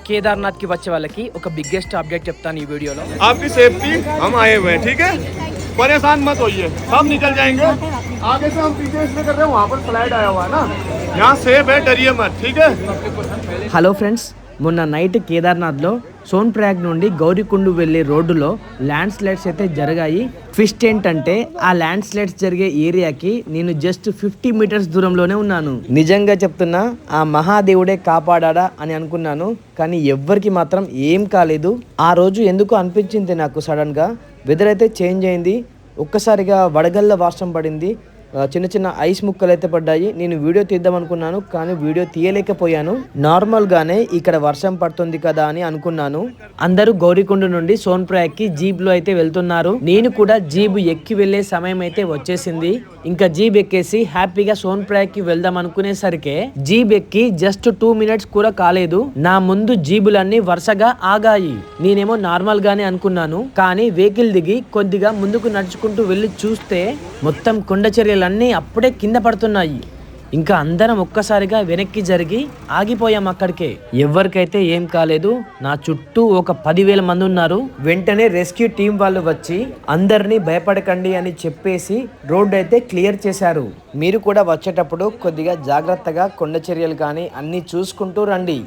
కేదార్నాథ్ కి వచ్చే వాళ్ళకి ఒక బిగ్గెస్ట్ అప్డేట్ చెప్తాను ఈ వీడియోలో. आपकी सेफ्टी हम आए हुए हैं, ठीक है, परेशान मत होइए, सब निकल जाएंगे. आगे से हम पीछे इसलिए कर रहे हैं, वहाँ पर स्लाइड आया हुआ है ना, यहाँ सेफ है, डरिए मत, ठीक है. హలో ఫ్రెండ్స్, మొన్న నైట్ కేదార్నాథ్లో సోన్ప్రయాగ్ నుండి గౌరీకుండ్ వెళ్లే రోడ్డులో ల్యాండ్ స్లైడ్స్ అయితే జరిగాయి. ట్విస్ట్ ఏంటంటే ఆ ల్యాండ్ స్లైడ్స్ జరిగే ఏరియాకి నేను జస్ట్ 50 మీటర్స్ దూరంలోనే ఉన్నాను. నిజంగా చెప్తున్నా, ఆ మహాదేవుడే కాపాడా అని అనుకున్నాను, కానీ ఎవ్వరికి మాత్రం ఏం కాలేదు. ఆ రోజు ఎందుకు అనిపించింది నాకు, సడన్ గా వెదర్ అయితే చేంజ్ అయింది, ఒక్కసారిగా వడగళ్ళ వర్షం పడింది, చిన్న చిన్న ఐస్ ముక్కలు అయితే పడ్డాయి. నేను వీడియో తీద్దాం అనుకున్నాను, కానీ వీడియో తీయలేకపోయాను. నార్మల్ గానే ఇక్కడ వర్షం పడుతుంది కదా అని అనుకున్నాను. అందరూ గౌరీకుండ నుండి సోన్ప్రయాగ్ కి జీప్ లో అయితే వెళ్తున్నారు. నేను కూడా జీప్ ఎక్కి వెళ్లే సమయం అయితే వచ్చేసింది. ఇంకా జీప్ ఎక్కేసి హ్యాపీగా సోన్ప్రయాగ్ కి వెళ్దాం అనుకునేసరికి జీప్ ఎక్కి జస్ట్ 2 మినిట్స్ కూడా కాలేదు, నా ముందు జీబులన్నీ వరుసగా ఆగాయి. నేనేమో నార్మల్ గానే అనుకున్నాను, కానీ వెహికల్ దిగి కొద్దిగా ముందుకు నడుచుకుంటూ వెళ్లి చూస్తే మొత్తం కొండ చర్యలన్నీ అప్పుడే కింద పడుతున్నాయి. ఇంకా అందరం ఒక్కసారిగా వెనక్కి జరిగి ఆగిపోయాం అక్కడికే. ఎవరికైతే ఏం కాలేదు. నా చుట్టూ ఒక 10,000 మంది ఉన్నారు. వెంటనే రెస్క్యూ టీం వాళ్ళు వచ్చి అందరినీ భయపడకండి అని చెప్పేసి రోడ్ అయితే క్లియర్ చేశారు. మీరు కూడా వచ్చేటప్పుడు కొద్దిగా జాగ్రత్తగా కొండ చర్యలు కానీ అన్ని చూసుకుంటూ రండి.